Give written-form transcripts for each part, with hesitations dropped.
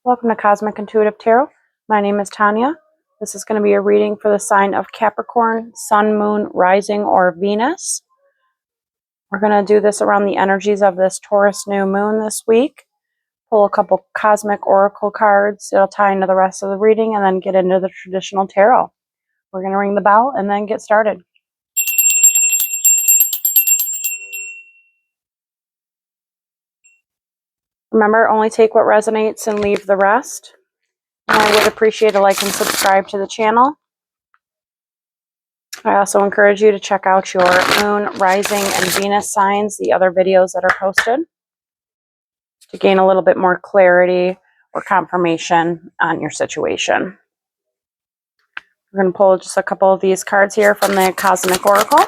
Welcome to Cosmic Intuitive Tarot. My name is Tanya. This is going to be a reading for the sign of Capricorn, Sun, Moon, Rising, or Venus. We're going to do this around the energies of this Taurus new moon this week. Pull a couple cosmic oracle cards. It'll tie into the rest of the reading and then get into the traditional tarot. We're going to ring the bell and then get started. Remember, only take what resonates and leave the rest. And I would appreciate a like and subscribe to the channel. I also encourage you to check out your Moon, Rising, and Venus signs, the other videos that are posted, to gain a little bit more clarity or confirmation on your situation. We're going to pull just a couple of these cards here from the Cosmic Oracle.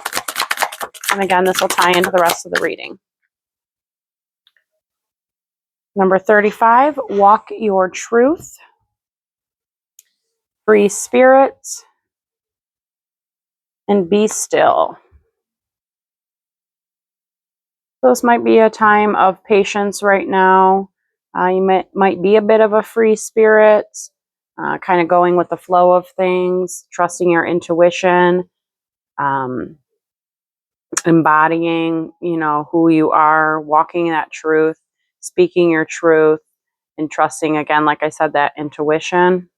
And again, this will tie into the rest of the reading. Number 35, walk your truth. Free spirit. And be still. So this might be a time of patience right now. You might be a bit of a free spirit, kind of going with the flow of things, trusting your intuition, embodying, who you are, walking that truth, speaking your truth, and trusting, again, like I said, that intuition.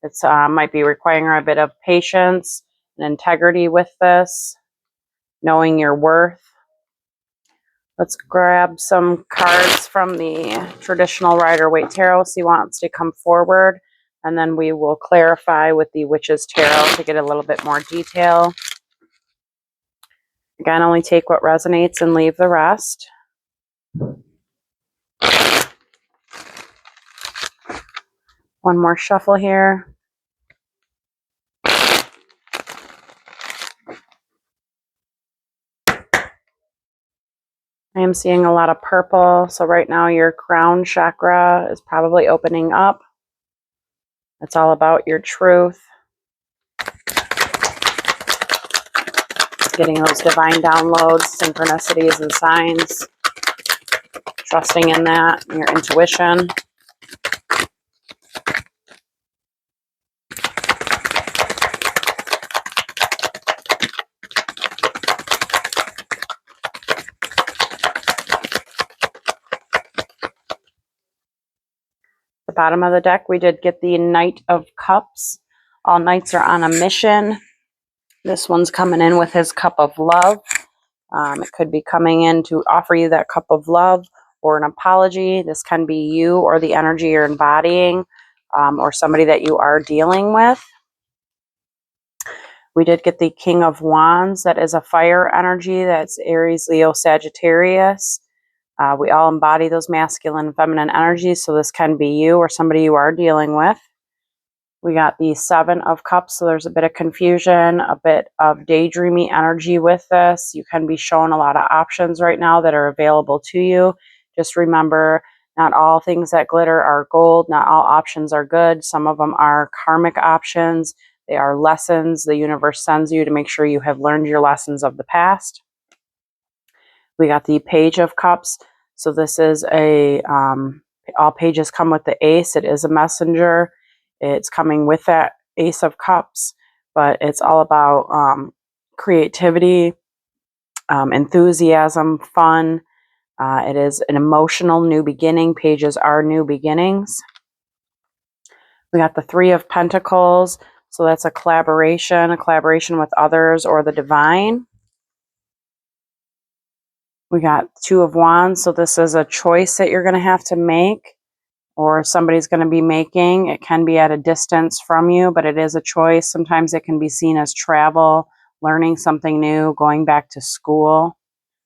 It's might be requiring a bit of patience and integrity with this, knowing your worth. Let's grab some cards from the traditional Rider-Waite Tarot. See who wants to come forward. And then we will clarify with the Witch's Tarot to get a little bit more detail. Again, only take what resonates and leave the rest. One more shuffle here. I am seeing a lot of purple. So right now your crown chakra is probably opening up. It's all about your truth. Getting those divine downloads, synchronicities, and signs. Trusting in that, your intuition. The bottom of the deck, we did get the Knight of Cups. All knights are on a mission. This one's coming in with his cup of love. It could be coming in to offer you that cup of love or an apology. This can be you or the energy you're embodying, or somebody that you are dealing with. We did get the King of Wands. That is a fire energy. That's Aries, Leo, Sagittarius. We all embody those masculine and feminine energies, so this can be you or somebody you are dealing with. We got the Seven of Cups, so there's a bit of confusion, a bit of daydreamy energy with this. You can be shown a lot of options right now that are available to you. Just remember, not all things that glitter are gold. Not all options are good. Some of them are karmic options. They are lessons the universe sends you to make sure you have learned your lessons of the past. We got the Page of Cups. So this is all pages come with the Ace. It is a messenger. It's coming with that Ace of Cups, but it's all about creativity, enthusiasm, fun. It is an emotional new beginning. Pages are new beginnings. We got the Three of Pentacles. So that's a collaboration with others or the divine. We got Two of Wands. So this is a choice that you're going to have to make, or somebody's going to be making. It can be at a distance from you, but it is a choice. Sometimes it can be seen as travel, learning something new, going back to school.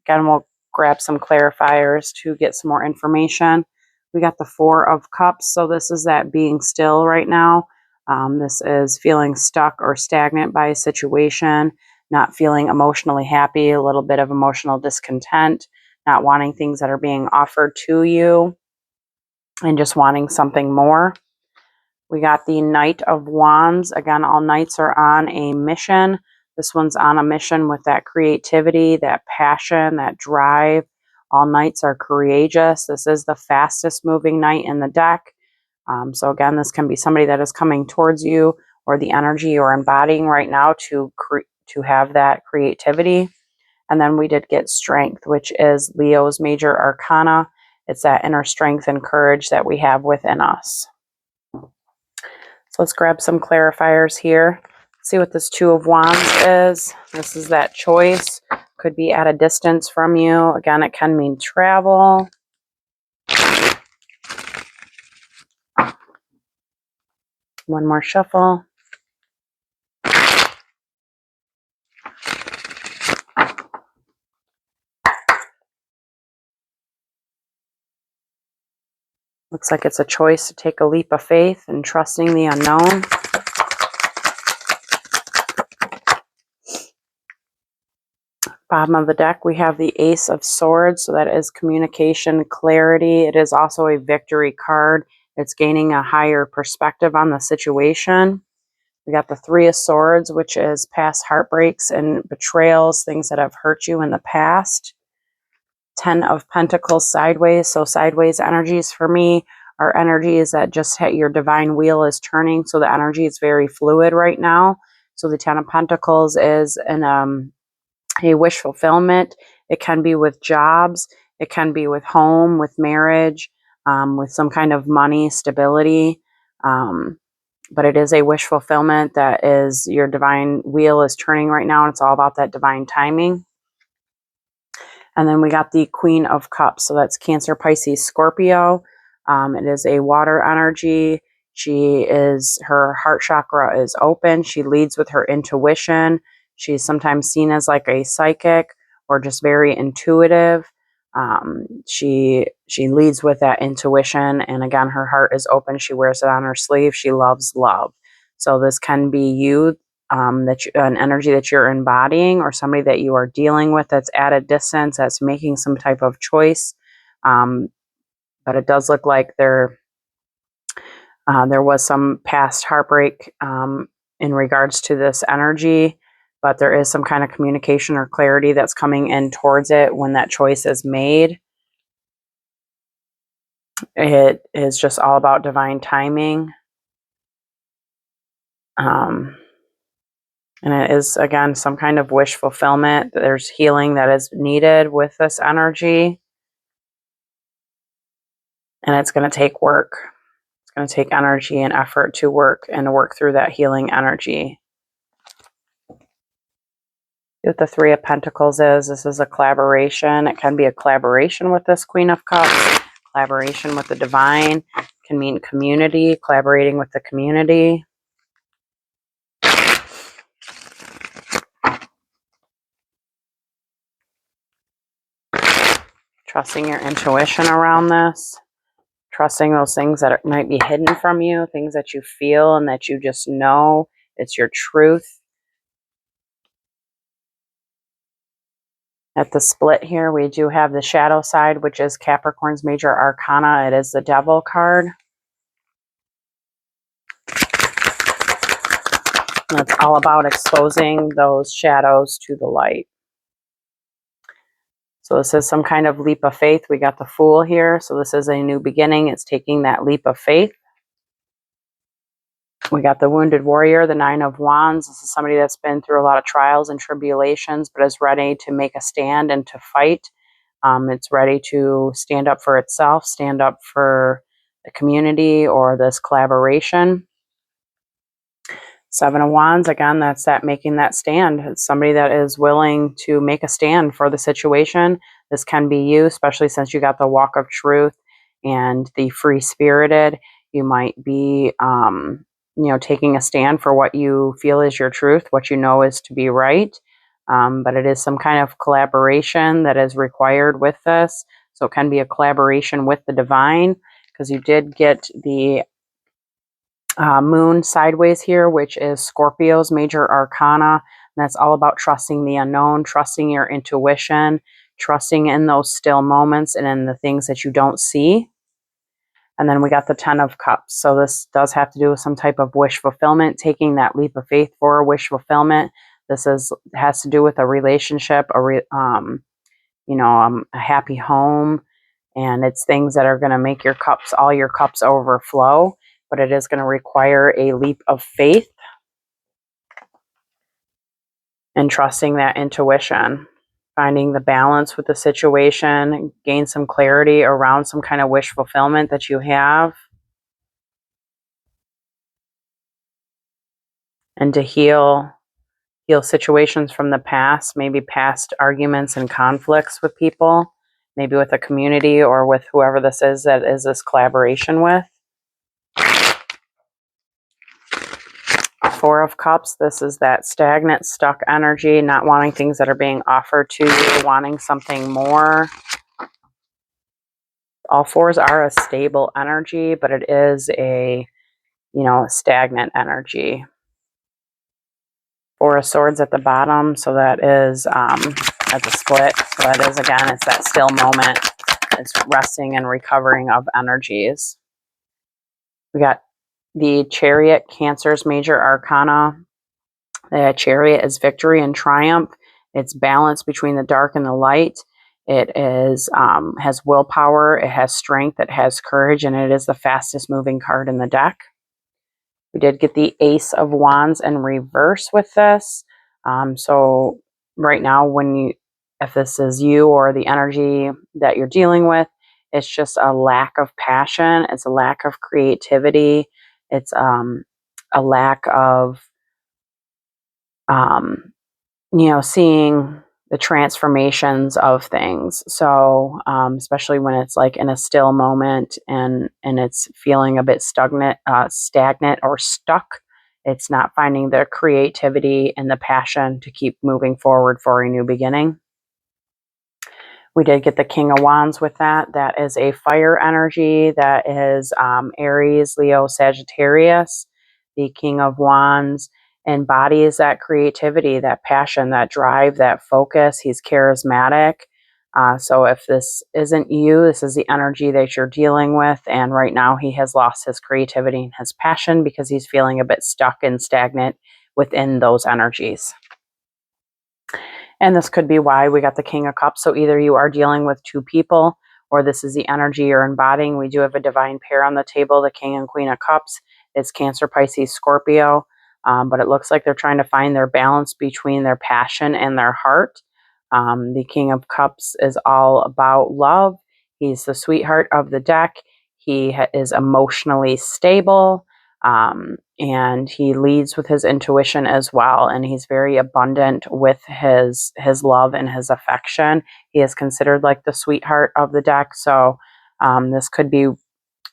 Again, we'll grab some clarifiers to get some more information. We got the Four of Cups. So this is that being still right now. This is feeling stuck or stagnant by a situation, not feeling emotionally happy, a little bit of emotional discontent, not wanting things that are being offered to you, and just wanting something more. We got the Knight of Wands. Again, all knights are on a mission. This one's on a mission with that creativity, that passion, that drive. All knights are courageous. This is the fastest moving knight in the deck. So again, this can be somebody that is coming towards you, or the energy you're embodying right now to have that creativity. And then we did get strength, which is Leo's major arcana. It's that inner strength and courage that we have within us. So let's grab some clarifiers here. See what this Two of Wands is. This is that choice. Could be at a distance from you. Again, it can mean travel. One more shuffle. Looks like it's a choice to take a leap of faith and trusting the unknown. Bottom of the deck, we have the Ace of Swords. So that is communication, clarity. It is also a victory card. It's gaining a higher perspective on the situation. We got the Three of Swords, which is past heartbreaks and betrayals, things that have hurt you in the past. 10 of Pentacles sideways. So sideways energies for me are energies that just hit your divine wheel is turning. So the energy is very fluid right now. So the 10 of Pentacles is a wish fulfillment. It can be with jobs. It can be with home, with marriage, with some kind of money, stability. But it is a wish fulfillment that is your divine wheel is turning right now. And it's all about that divine timing. And then we got the Queen of Cups. So that's Cancer, Pisces, Scorpio. It is a water energy. Her heart chakra is open. She leads with her intuition. She's sometimes seen as like a psychic or just very intuitive. She leads with that intuition. And again, her heart is open. She wears it on her sleeve. She loves love. So this can be you, an energy that you're embodying, or somebody that you are dealing with that's at a distance, that's making some type of choice. But it does look like there was some past heartbreak in regards to this energy, but there is some kind of communication or clarity that's coming in towards it when that choice is made. It is just all about divine timing. And it is, again, some kind of wish fulfillment. There's healing that is needed with this energy. And it's going to take work. It's going to take energy and effort to work through that healing energy. What the Three of Pentacles is, this is a collaboration. It can be a collaboration with this Queen of Cups. Collaboration with the divine. It can mean community, collaborating with the community. Trusting your intuition around this. Trusting those things that might be hidden from you, things that you feel and that you just know it's your truth. At the split here, we do have the shadow side, which is Capricorn's major arcana. It is the Devil card. And it's all about exposing those shadows to the light. So this is some kind of leap of faith. We got the Fool here. So this is a new beginning. It's taking that leap of faith. We got the Wounded Warrior, the Nine of Wands. This is somebody that's been through a lot of trials and tribulations, but is ready to make a stand and to fight. It's ready to stand up for itself, stand up for the community or this collaboration. Seven of Wands, again, that's that making that stand. It's somebody that is willing to make a stand for the situation. This can be you, especially since you got the Walk of Truth and the Free-Spirited. You might be, taking a stand for what you feel is your truth, what you know is to be right. But it is some kind of collaboration that is required with this. So it can be a collaboration with the divine, because you did get the Moon sideways here, which is Scorpio's major arcana. And that's all about trusting the unknown, trusting your intuition, trusting in those still moments and in the things that you don't see. And then we got the Ten of Cups. So this does have to do with some type of wish fulfillment, taking that leap of faith for a wish fulfillment. This has to do with a relationship, a happy home, And it's things that are going to make your cups, all your cups overflow, but it is going to require a leap of faith and trusting that intuition, finding the balance with the situation, gain some clarity around some kind of wish fulfillment that you have, and to heal situations from the past, maybe past arguments and conflicts with people, maybe with a community or with whoever this is that is this collaboration with. Four of Cups, this is that stagnant, stuck energy, not wanting things that are being offered to you, wanting something more. All fours are a stable energy, but it is a, stagnant energy. Four of Swords at the bottom, so that is at the split. So that is, again, it's that still moment. It's resting and recovering of energies. We got the Chariot, Cancer's major arcana. The Chariot is victory and triumph. It's balance between the dark and the light. It is has willpower, it has strength, it has courage, and it is the fastest moving card in the deck. We did get the Ace of Wands in reverse with this. So right now, if this is you or the energy that you're dealing with, it's just a lack of passion. It's a lack of creativity. It's a lack of, seeing the transformations of things. So especially when it's like in a still moment and it's feeling a bit stagnant or stuck, it's not finding the creativity and the passion to keep moving forward for a new beginning. We did get the King of Wands with that. That is a fire energy. That is Aries, Leo, Sagittarius. The King of Wands embodies that creativity, that passion, that drive, that focus. He's charismatic. So if this isn't you, this is the energy that you're dealing with. And right now he has lost his creativity and his passion because he's feeling a bit stuck and stagnant within those energies. And this could be why we got the King of Cups. So either you are dealing with two people, or this is the energy you're embodying. We do have a divine pair on the table, the King and Queen of Cups. It's Cancer, Pisces, Scorpio. But it looks like they're trying to find their balance between their passion and their heart. The King of Cups is all about love. He's the sweetheart of the deck. He is emotionally stable. And he leads with his intuition as well, and he's very abundant with his love and his affection. He is considered like the sweetheart of the deck, so this could be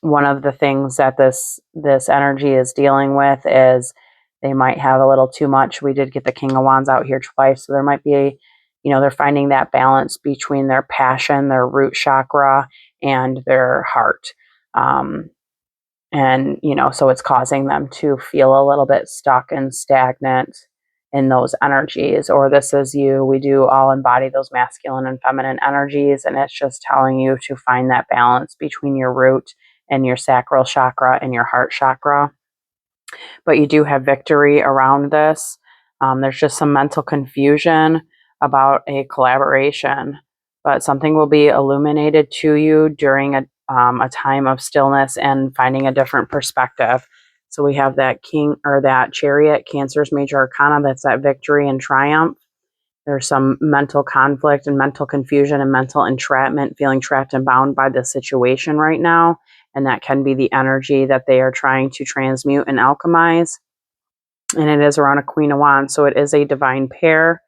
one of the things that this energy is dealing with. Is they might have a little too much. We did get the King of Wands out here twice, so there might be they're finding that balance between their passion, their root chakra, and their heart. And so it's causing them to feel a little bit stuck and stagnant in those energies. Or this is you. We do all embody those masculine and feminine energies, and it's just telling you to find that balance between your root and your sacral chakra and your heart chakra. But you do have victory around this. There's just some mental confusion about a collaboration, but something will be illuminated to you during a time of stillness and finding a different perspective. So we have that King, or that Chariot, Cancer's major arcana. That's that victory and triumph. There's some mental conflict and mental confusion and mental entrapment, feeling trapped and bound by the situation right now. And that can be the energy that they are trying to transmute and alchemize. And it is around a Queen of Wands, so it is a divine pair.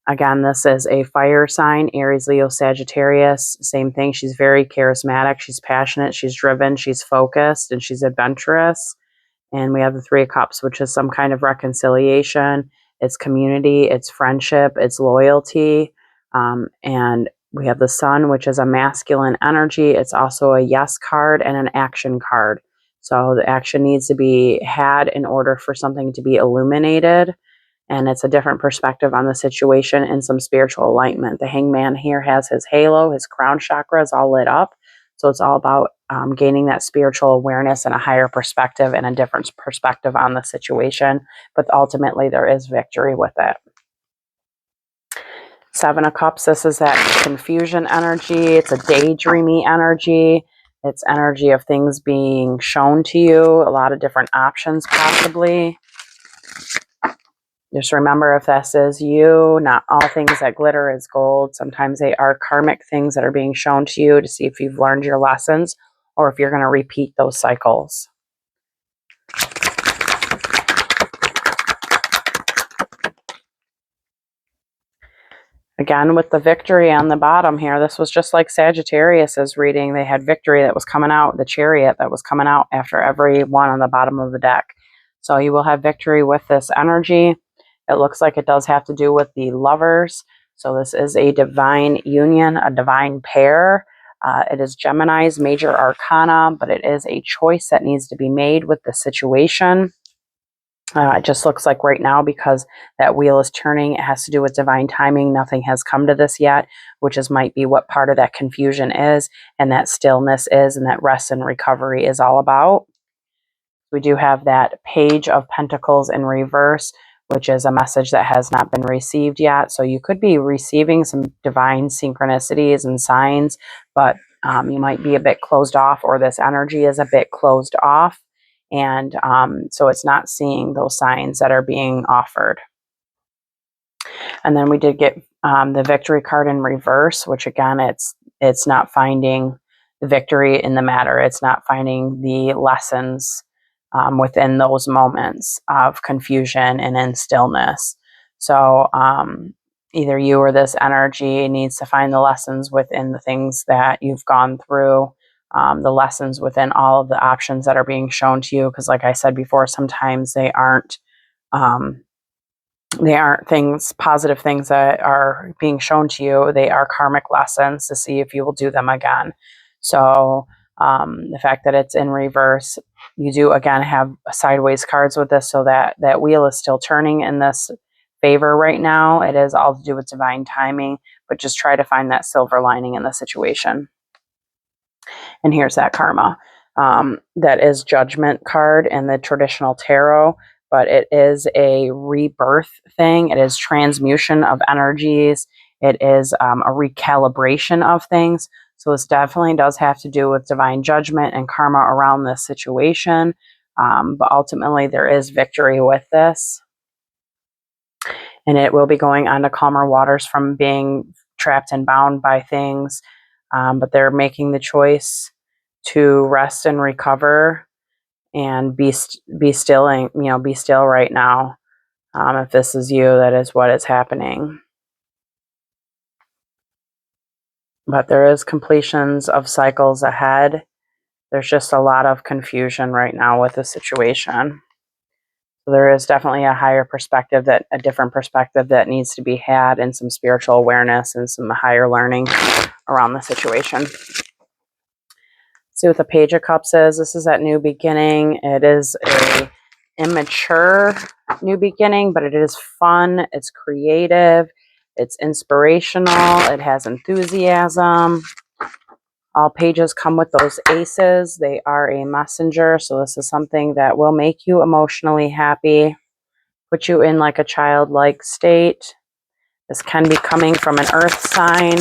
Again, this is a fire sign, Aries, Leo, Sagittarius. Same thing. She's very charismatic. She's passionate. She's driven. She's focused, and she's adventurous. And we have the Three of Cups, which is some kind of reconciliation. It's community. It's friendship. It's loyalty. And we have the Sun, which is a masculine energy. It's also a yes card and an action card. So the action needs to be had in order for something to be illuminated. And it's a different perspective on the situation and some spiritual alignment. The Hangman here has his halo, his crown chakra is all lit up. So it's all about gaining that spiritual awareness and a higher perspective and a different perspective on the situation. But ultimately, there is victory with it. Seven of Cups, this is that confusion energy. It's a daydreamy energy. It's energy of things being shown to you, a lot of different options possibly. Just remember, if this is you, not all things that glitter is gold. Sometimes they are karmic things that are being shown to you to see if you've learned your lessons or if you're going to repeat those cycles. Again, with the victory on the bottom here, this was just like Sagittarius's reading. They had victory that was coming out, the chariot that was coming out after every one on the bottom of the deck. So you will have victory with this energy. It looks like it does have to do with the lovers. So this is a divine union, a divine pair. It is Gemini's major arcana, but it is a choice that needs to be made with the situation. It just looks like right now, because that wheel is turning, it has to do with divine timing. Nothing has come to this yet, which might be what part of that confusion is, and that stillness is, and that rest and recovery is all about. We do have that Page of Pentacles in reverse, which is a message that has not been received yet. So you could be receiving some divine synchronicities and signs, but you might be a bit closed off, or this energy is a bit closed off. And so it's not seeing those signs that are being offered. And then we did get the victory card in reverse, which again, it's not finding the victory in the matter. It's not finding the lessons within those moments of confusion and in stillness. So either you or this energy needs to find the lessons within the things that you've gone through. The lessons within all of the options that are being shown to you, because like I said before, sometimes they aren't things, positive things that are being shown to you. They are karmic lessons to see if you will do them again. So the fact that it's in reverse, you do again have sideways cards with this, so that that wheel is still turning in this favor right now. It is all to do with divine timing, but just try to find that silver lining in the situation. And here's that karma. That is Judgment card in the traditional tarot, but it is a rebirth thing. It is transmutation of energies. It is a recalibration of things. So this definitely does have to do with divine judgment and karma around this situation. But ultimately, there is victory with this. And it will be going on to calmer waters from being trapped and bound by things. But they're making the choice to rest and recover and be still, and be still right now. If this is you, that is what is happening. But there is completions of cycles ahead. There's just a lot of confusion right now with the situation. So there is definitely a higher perspective, a different perspective that needs to be had, and some spiritual awareness and some higher learning around the situation. See what the Page of Cups is. This is that new beginning. It is a immature new beginning, but it is fun. It's creative. It's inspirational. It has enthusiasm. All pages come with those aces. They are a messenger. So this is something that will make you emotionally happy, put you in like a childlike state. This can be coming from an earth sign,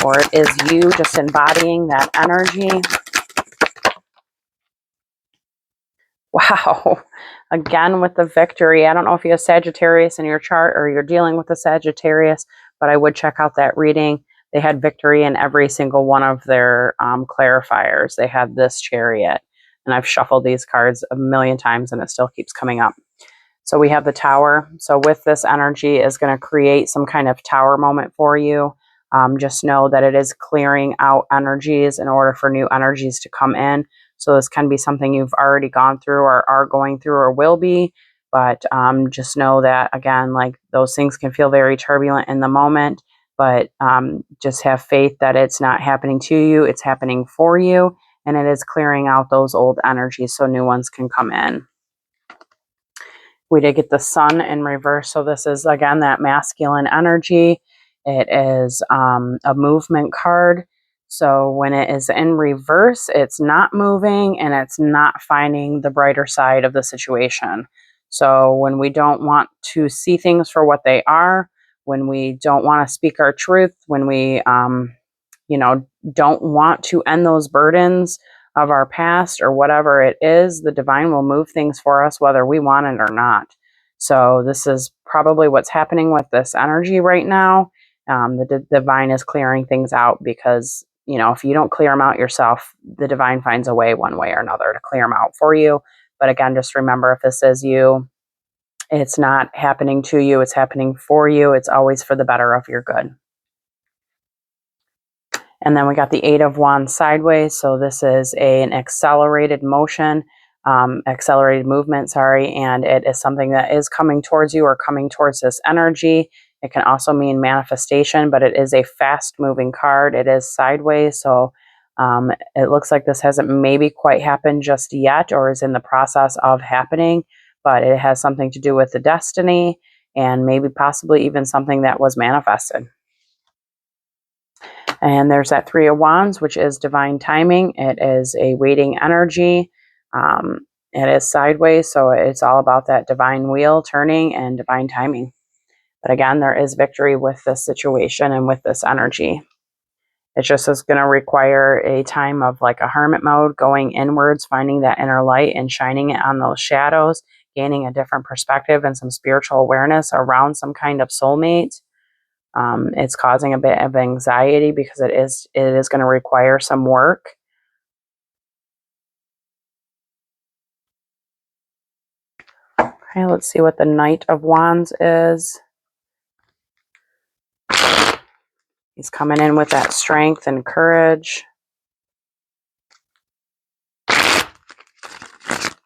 or it is you just embodying that energy. Wow. Again, with the victory. I don't know if you have Sagittarius in your chart or you're dealing with a Sagittarius, but I would check out that reading. They had victory in every single one of their clarifiers. They had this chariot, and I've shuffled these cards a million times and it still keeps coming up. So we have the Tower. So with this energy is going to create some kind of tower moment for you. Just know that it is clearing out energies in order for new energies to come in. So this can be something you've already gone through or are going through or will be. But just know that, again, like those things can feel very turbulent in the moment. But just have faith that it's not happening to you. It's happening for you. And it is clearing out those old energies so new ones can come in. We did get the Sun in reverse. So this is, again, that masculine energy. It is a movement card. So when it is in reverse, it's not moving and it's not finding the brighter side of the situation. So when we don't want to see things for what they are, when we don't want to speak our truth, when we, don't want to end those burdens of our past or whatever it is, the divine will move things for us whether we want it or not. So this is probably what's happening with this energy right now. The divine is clearing things out because, if you don't clear them out yourself, the divine finds a way one way or another to clear them out for you. But again, just remember, if this is you, it's not happening to you, it's happening for you. It's always for the better of your good. And then we got the Eight of Wands sideways. So this is an accelerated motion, accelerated movement, sorry. And it is something that is coming towards you or coming towards this energy. It can also mean manifestation, but it is a fast moving card. It is sideways. So it looks like this hasn't maybe quite happened just yet or is in the process of happening, but it has something to do with the destiny and maybe possibly even something that was manifested. And there's that Three of Wands, which is divine timing. It is a waiting energy. It is sideways, so it's all about that divine wheel turning and divine timing. But again, there is victory with this situation and with this energy. It just is going to require a time of like a hermit mode, going inwards, finding that inner light and shining it on those shadows, gaining a different perspective and some spiritual awareness around some kind of soulmate. It's causing a bit of anxiety because it is going to require some work. Okay, let's see what the Knight of Wands is. He's coming in with that strength and courage.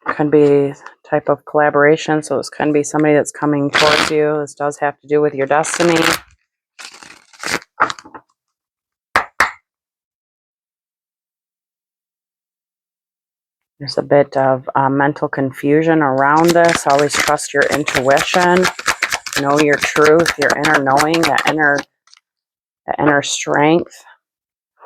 Could be type of collaboration, so this can be somebody that's coming towards you. This does have to do with your destiny. There's a bit of mental confusion around this. Always trust your intuition. Know your truth, your inner knowing, that inner strength.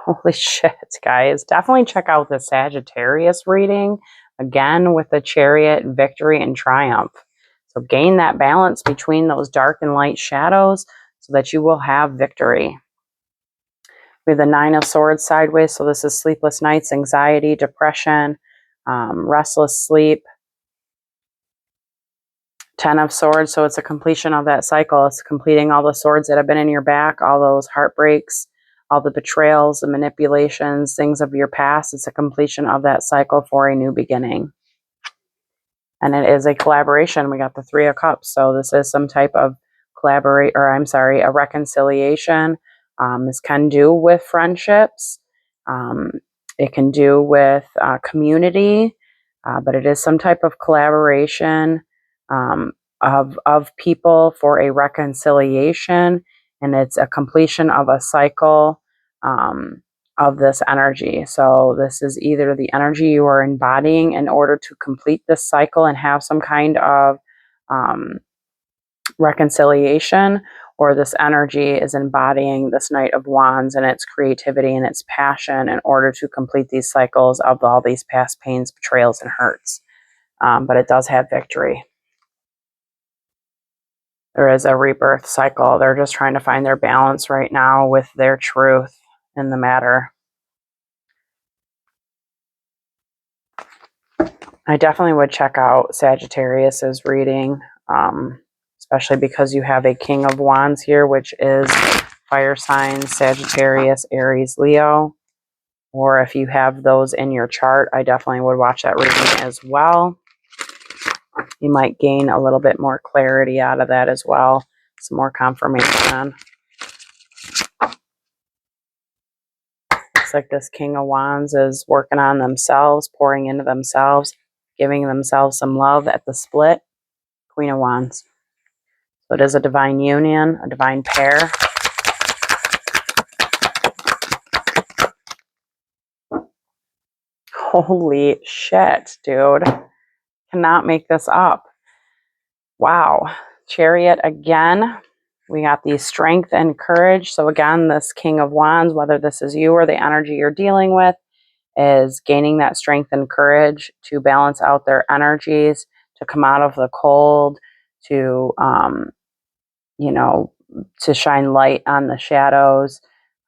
Holy shit, guys. Definitely check out the Sagittarius reading. Again, with the Chariot, victory, and triumph. So gain that balance between those dark and light shadows so that you will have victory. We have the Nine of Swords sideways. So this is sleepless nights, anxiety, depression, restless sleep. Ten of Swords. So it's a completion of that cycle. It's completing all the swords that have been in your back, all those heartbreaks, all the betrayals, the manipulations, things of your past. It's a completion of that cycle for a new beginning. And it is a collaboration. We got the Three of Cups. So this is some type of a reconciliation. This can do with friendships. It can do with community, but it is some type of collaboration of people for a reconciliation. And it's a completion of a cycle of this energy. So this is either the energy you are embodying in order to complete this cycle and have some kind of reconciliation, or this energy is embodying this Knight of Wands and its creativity and its passion in order to complete these cycles of all these past pains, betrayals, and hurts. But it does have victory. There is a rebirth cycle. They're just trying to find their balance right now with their truth in the matter. I definitely would check out Sagittarius's reading, especially because you have a King of Wands here, which is fire signs, Sagittarius, Aries, Leo. Or if you have those in your chart, I definitely would watch that reading as well. You might gain a little bit more clarity out of that as well. Some more confirmation. Looks like this King of Wands is working on themselves, pouring into themselves, giving themselves some love at the split. Queen of Wands. So it is a divine union, a divine pair. Holy shit, dude. Cannot make this up. Wow. Chariot again. We got the strength and courage. So again, this King of Wands, whether this is you or the energy you're dealing with, is gaining that strength and courage to balance out their energies, to come out of the cold, to, shine light on the shadows,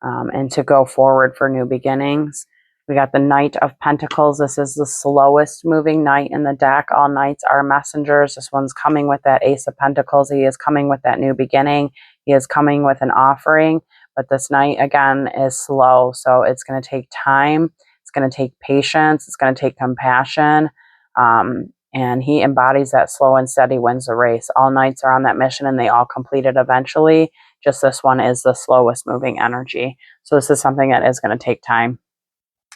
and to go forward for new beginnings. We got the Knight of Pentacles. This is the slowest moving knight in the deck. All knights are messengers. This one's coming with that Ace of Pentacles. He is coming with that new beginning. He is coming with an offering. But this knight, again, is slow. So it's going to take time. It's going to take patience. It's going to take compassion. And he embodies that slow and steady wins the race. All knights are on that mission and they all complete it eventually. Just this one is the slowest moving energy. So this is something that is going to take time.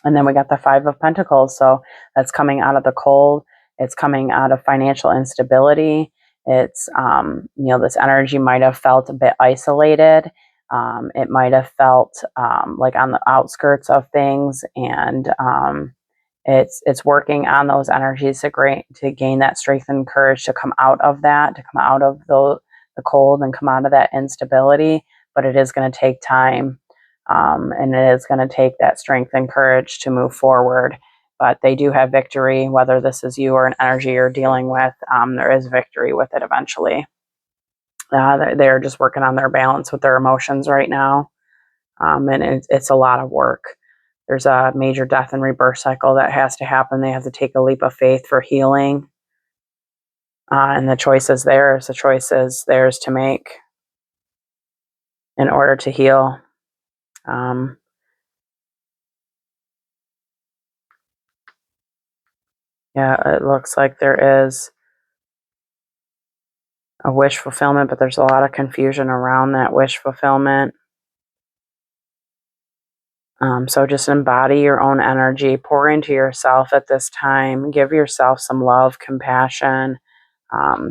And then we got the Five of Pentacles. So that's coming out of the cold. It's coming out of financial instability. It's, this energy might have felt a bit isolated. It might have felt like on the outskirts of things. And it's working on those energies to gain that strength and courage to come out of that, to come out of the cold and come out of that instability. But it is going to take time. And it is going to take that strength and courage to move forward. But they do have victory, whether this is you or an energy you're dealing with. There is victory with it eventually. They're just working on their balance with their emotions right now. And it's a lot of work. There's a major death and rebirth cycle that has to happen. They have to take a leap of faith for healing. And the choice is theirs. The choice is theirs to make in order to heal. Yeah, it looks like there is a wish fulfillment, but there's a lot of confusion around that wish fulfillment. So just embody your own energy, pour into yourself at this time, give yourself some love, compassion,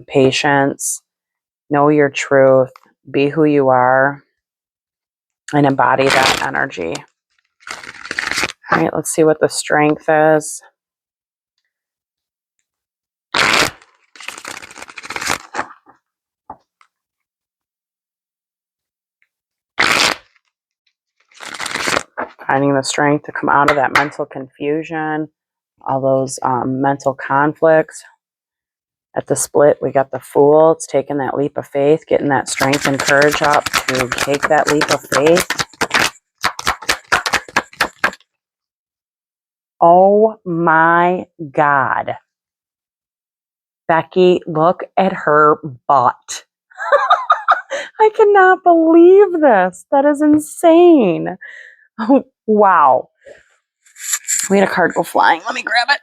patience, know your truth, be who you are, and embody that energy. All right, let's see what the strength is. Finding the strength to come out of that mental confusion, all those mental conflicts. At the split, we got the Fool. It's taking that leap of faith, getting that strength and courage up to take that leap of faith. Oh my God. Becky, look at her butt. I cannot believe this. That is insane. Oh, wow. We had a card go flying. Let me grab it.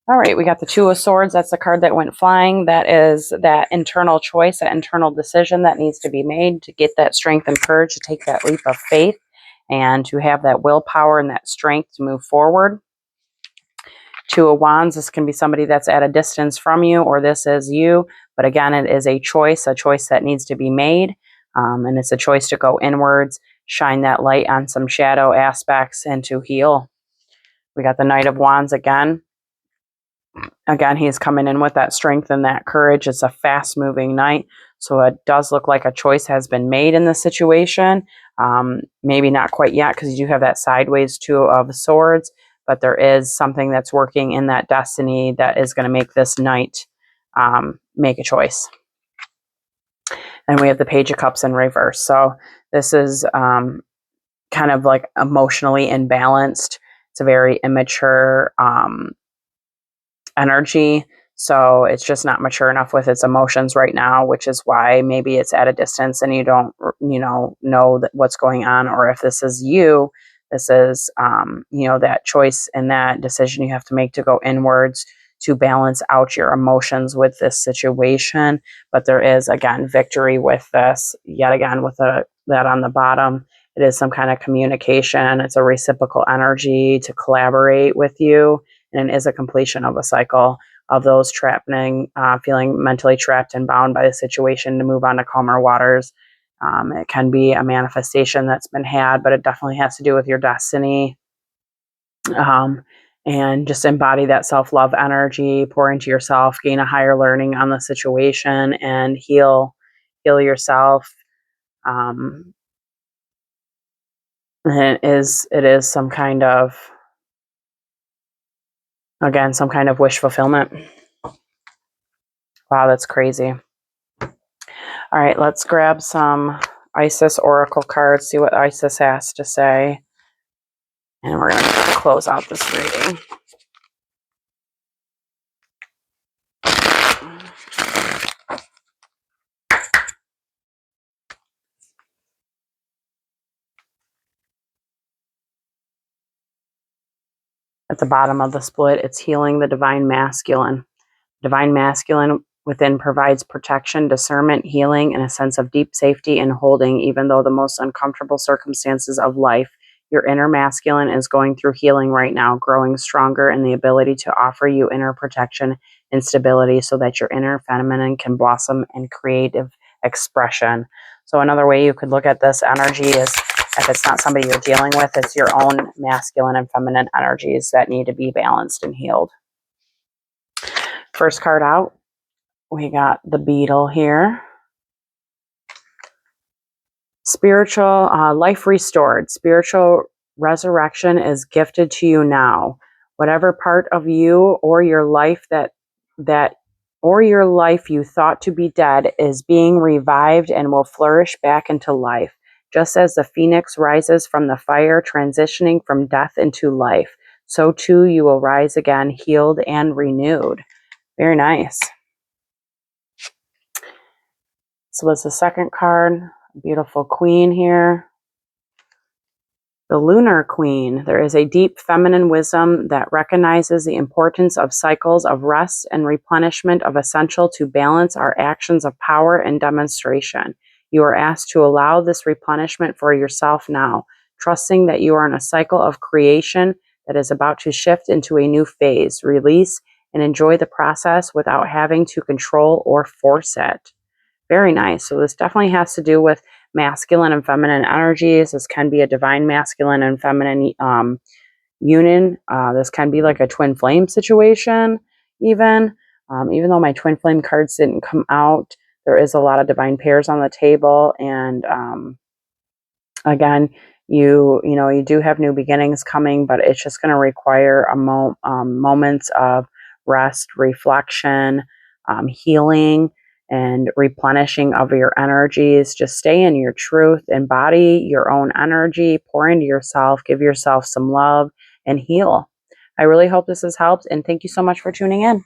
All right, we got the Two of Swords. That's the card that went flying. That is that internal choice, that internal decision that needs to be made to get that strength and courage to take that leap of faith and to have that willpower and that strength to move forward. Two of Wands, this can be somebody that's at a distance from you, or this is you. But again, it is a choice that needs to be made. And it's a choice to go inwards, shine that light on some shadow aspects, and to heal. We got the Knight of Wands again. Again, he's coming in with that strength and that courage. It's a fast-moving knight, so it does look like a choice has been made in this situation. Maybe not quite yet, because you do have that sideways Two of Swords, but there is something that's working in that destiny that is going to make this knight make a choice. And we have the Page of Cups in reverse. So this is kind of like emotionally imbalanced. It's a very immature energy, so it's just not mature enough with its emotions right now, which is why maybe it's at a distance and you don't know that what's going on. Or if this is you, this is that choice and that decision you have to make to go inwards to balance out your emotions with this situation. But there is, again, victory with this, yet again, with that on the bottom. It is some kind of communication. It's a reciprocal energy to collaborate with you. And it is a completion of a cycle of those feeling mentally trapped and bound by the situation, to move on to calmer waters. It can be a manifestation that's been had, but it definitely has to do with your destiny. And just embody that self-love energy, pour into yourself, gain a higher learning on the situation, and heal yourself. And it is some kind of, again, some kind of wish fulfillment. Wow, that's crazy. All right, let's grab some Isis Oracle cards, see what Isis has to say. And we're going to close out this reading. At the bottom of the split, it's healing the divine masculine. Divine masculine within provides protection, discernment, healing, and a sense of deep safety and holding, even though the most uncomfortable circumstances of life. Your inner masculine is going through healing right now, growing stronger in the ability to offer you inner protection and stability so that your inner feminine can blossom in creative expression. So another way you could look at this energy is, if it's not somebody you're dealing with, it's your own masculine and feminine energies that need to be balanced and healed. First card out, we got the beetle here. Spiritual life restored. Spiritual resurrection is gifted to you now. Whatever part of you or your life you thought to be dead is being revived and will flourish back into life. Just as the phoenix rises from the fire, transitioning from death into life, so too you will rise again, healed and renewed. Very nice. So what's the second card? Beautiful queen here. The lunar queen. There is a deep feminine wisdom that recognizes the importance of cycles of rest and replenishment of essential to balance our actions of power and demonstration. You are asked to allow this replenishment for yourself now, trusting that you are in a cycle of creation that is about to shift into a new phase. Release and enjoy the process without having to control or force it. Very nice. So this definitely has to do with masculine and feminine energies. This can be a divine masculine and feminine union. This can be like a twin flame situation even. Even though my twin flame cards didn't come out, there is a lot of divine pairs on the table. And again, you do have new beginnings coming, but it's just going to require moments of rest, reflection, healing, and replenishing of your energies. Just stay in your truth, embody your own energy, pour into yourself, give yourself some love, and heal. I really hope this has helped, and thank you so much for tuning in.